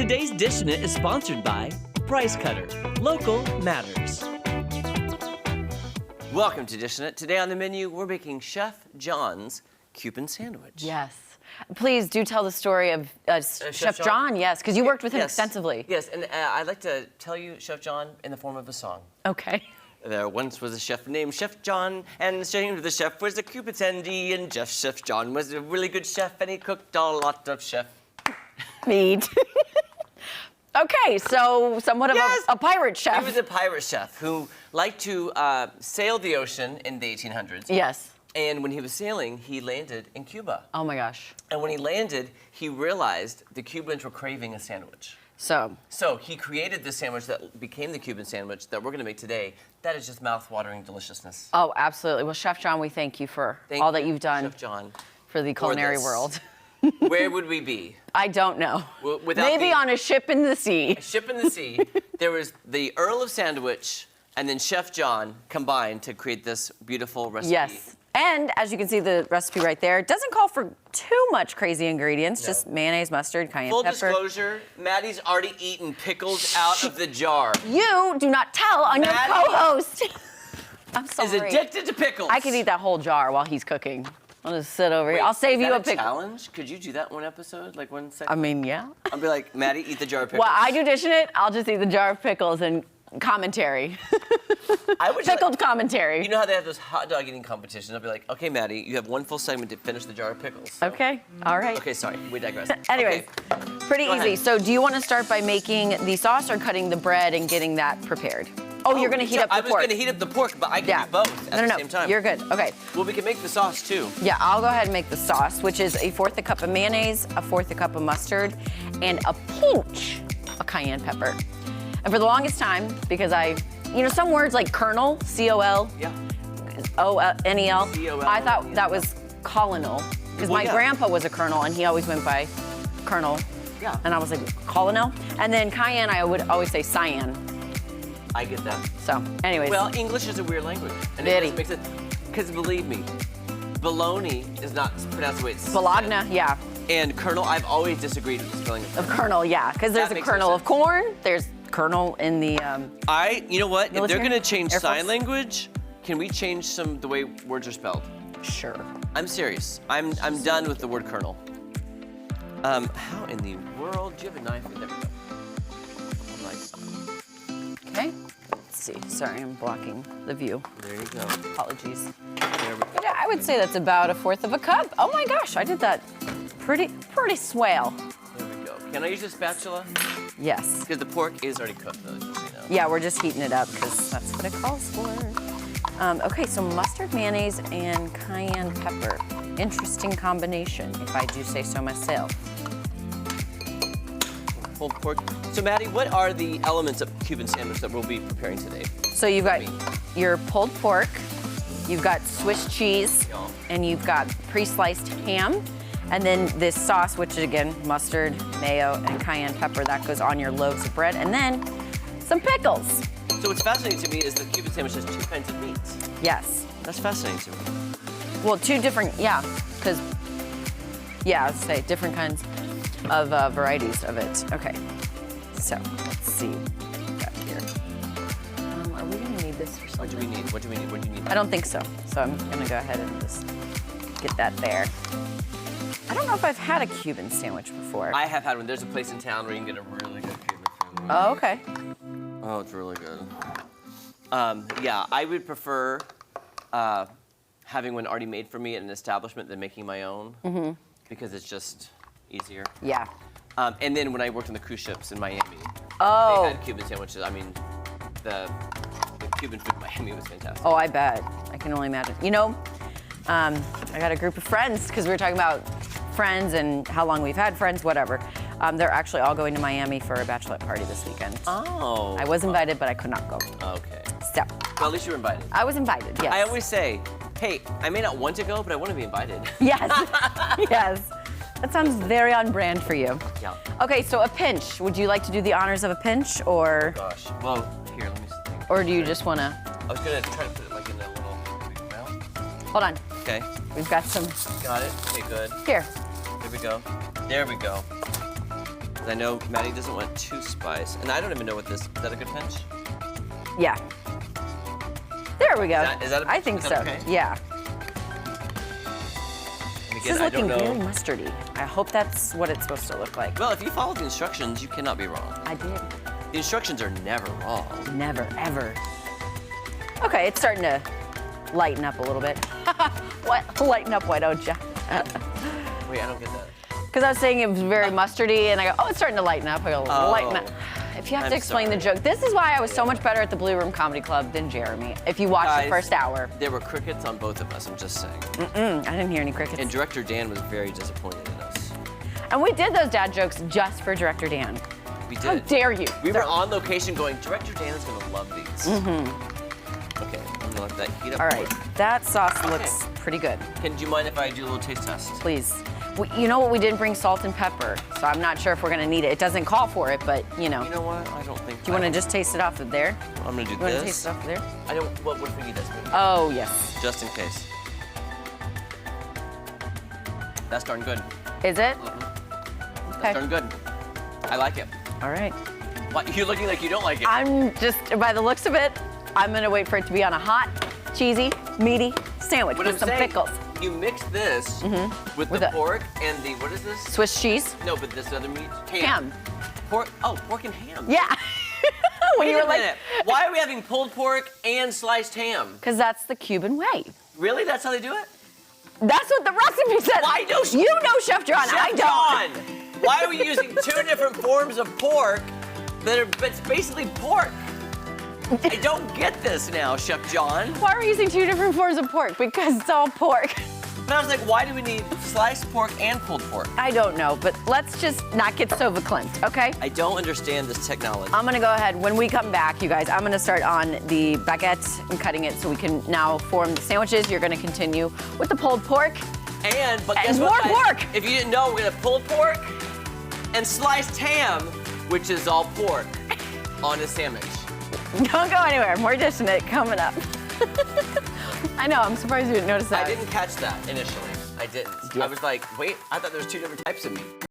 Today's Dishin' It is sponsored by Price Cutter. Local matters. Welcome to Dishin' It. Today on the menu, we're making Chef John's Cuban sandwich. Yes. Please do tell the story of Chef John, yes, because you worked with him extensively. Yes, and I'd like to tell you Chef John in the form of a song. Okay. There once was a chef named Chef John, and the chef was a Cuban attendee, and Chef John was a really good chef, and he cooked a lot of chef meat. Okay, so somewhat of a pirate chef. He was a pirate chef who liked to sail the ocean in the 1800s. Yes. And when he was sailing, he landed in Cuba. Oh my gosh. And when he landed, he realized the Cubans were craving a sandwich. So he created this sandwich that became the Cuban sandwich that we're going to make today. That is just mouth-watering deliciousness. Oh, absolutely. Well, Chef John, we thank you for all that you've done, Chef John, for the culinary world. Where would we be? I don't know. Without maybe on a ship in the sea. A ship in the sea. There was the Earl of Sandwich and then Chef John combined to create this beautiful recipe. Yes. And as you can see, the recipe right there doesn't call for too much crazy ingredients, just mayonnaise, mustard, cayenne pepper. Full disclosure, Maddie's already eaten pickles out of the jar. You do not tell on your co-host. I'm sorry. Is addicted to pickles. I could eat that whole jar while he's cooking. I'll just sit over here. I'll save you a pickle. Challenge? Could you do that one episode, like 1 second? I mean, yeah. I'll be like, Maddie, eat the jar of pickles. Well, I do Dishin' It. I'll just eat the jar of pickles and commentary. Pickled commentary. You know how they have those hot dog eating competitions? I'll be like, okay, Maddie, you have one full segment to finish the jar of pickles. So. Okay, all right. Okay, sorry, we digress. Anyways, pretty easy. So do you want to start by making the sauce or cutting the bread and getting that prepared? Oh, you're going to heat up the pork. I was going to heat up the pork, but I can do both at the same time. You're good. Okay. Well, we can make the sauce, too. Yeah, I'll go ahead and make the sauce, which is 1/4 cup of mayonnaise, 1/4 cup of mustard, and a pinch of cayenne pepper. And for the longest time, because some words like colonel, C-O-L, O-N-E-L, I thought that was colonel, because my grandpa was a colonel, and he always went by colonel. Yeah. And I was like, colonel? And then cayenne, I would always say cyan. I get that. So, anyways. Well, English is a weird language. And it doesn't make sense. Because believe me, bologna is not pronounced the way it's Bologna, said. yeah. And kernel, I've always disagreed with the spelling of kernel, yeah. Because there's a kernel of corn, there's kernel in the you know what? If they're going to change sign Force? language, can we change the way words are spelled? Sure. I'm serious. I'm done with the word kernel. How in the world? Do you have a knife? There we go. Okay. Let's see. Sorry, I'm blocking the view. There you go. Apologies. There we go. Yeah, I would say that's about 1/4 cup. Oh my gosh, I did that pretty swell. There we go. Can I use a spatula? Yes. Because the pork is already cooked, though, just so you know. Yeah, we're just heating it up because that's what it calls for. Okay, so mustard, mayonnaise, and cayenne pepper. Interesting combination, if I do say so myself. Pulled pork. So, Maddie, what are the elements of Cuban sandwich that we'll be preparing today? So you've got your pulled pork, you've got Swiss cheese, and you've got pre-sliced ham, and then this sauce, which is again mustard, mayo, and cayenne pepper, that goes on your loaves of bread, and then some pickles. So what's fascinating to me is the Cuban sandwich has 2 kinds of meats. Yes. That's fascinating to me. Well, 2 different, because, I'd say different kinds of varieties of it. Okay, so let's see what we got here. Are we gonna need this for something? What do we need? What do you need? I don't think so. So I'm gonna go ahead and just get that there. I don't know if I've had a Cuban sandwich before. I have had one. There's a place in town where you can get a really good Cuban sandwich. Oh, okay. Oh, it's really good. Yeah, I would prefer having one already made for me at an establishment than making my own, because it's just easier. Yeah. And then when I worked on the cruise ships in Miami, they had Cuban sandwiches. I mean, the Cuban food in Miami was fantastic. Oh, I bet. I can only imagine. You know, I got a group of friends, because we were talking about friends and how long we've had friends, whatever. They're actually all going to Miami for a bachelorette party this weekend. Oh. I was invited, but I could not go. Okay. So. Well, at least you were invited. I was invited, yes. I always say, hey, I may not want to go, but I want to be invited. Yes. Yes. That sounds very on brand for you. Yeah. Okay, so a pinch. Would you like to do the honors of a pinch, or? Oh, gosh. Well, here, let me think. Or do you just want to? I was going to try to put it like in a little round. Hold on. Okay. We've got some. Got it. Okay, good. Here. There we go. There we go. I know Maddie doesn't want too spice, and I don't even know what this. Is that a good pinch? Yeah. There we go. Is that I think is so. that okay? Yeah. And This is again, I looking don't very know. mustardy. I hope that's what it's supposed to look like. Well, if you follow the instructions, you cannot be wrong. I did. The instructions are never wrong. Never, ever. Okay, it's starting to lighten up a little bit. What? Lighten up, why don't you? Wait, I don't get that. Because I was saying it was very mustardy, and I go, oh, it's starting to lighten up. I go, Oh. lighten up. If you have to I'm explain the sorry. joke, this is why I was so much better at the Blue Room Comedy Club than Jeremy. If you watch the Guys, first hour. There were crickets on both of us, I'm just saying. I didn't hear any crickets. And director Dan was very disappointed in us. And we did those dad jokes just for Director Dan. We did. How dare you? We were They're- on location going, Director Dan is gonna love these. Okay, I'm gonna let that heat up. All right, more. that sauce looks pretty good. Do you mind if I do a little taste test? Please. You know what? We didn't bring salt and pepper, so I'm not sure if we're gonna need it. It doesn't call for it, but you know. You know what? I don't think. Do you want to just taste it off of there? I'm gonna do You want to taste this. it off of there? I don't. What if we need this? Maybe? Oh yes. Just in case. That's darn good. Is it? That's Okay. darn good. I like it. All right. What? You're looking like you don't like it. I'm just, by the looks of it, I'm gonna wait for it to be on a hot, cheesy, meaty sandwich What with I'm some saying, pickles. You mix this with With the a- pork and the what is this? Swiss cheese. No, but this other meat. Ham. Pork. Oh, pork and ham. Yeah. When Wait you were a like, minute. Why are we having pulled pork and sliced ham? because that's the Cuban way. Really? That's how they do it? That's what the recipe says. Why do- you know, Chef John? I Chef don't. John, why are we using two different forms of pork that are but it's basically pork? I don't get this now, Chef John. Why are we using two different forms of pork? Because it's all pork. But I was like, why do we need sliced pork and pulled pork? I don't know, but let's just not get so verklempt, okay? I don't understand this technology. I'm gonna go ahead, when we come back, you guys, I'm gonna start on the baguette and cutting it so we can now form the sandwiches. You're gonna continue with the pulled pork. But guess And what, more guys? pork. If you didn't know, we're gonna have pulled pork and sliced ham, which is all pork, on a sandwich. Don't go anywhere, more Dishin' It coming up. I know, I'm surprised you didn't notice that. I didn't catch that initially. I didn't. Yeah. I was like, wait, I thought there was two different types of meat.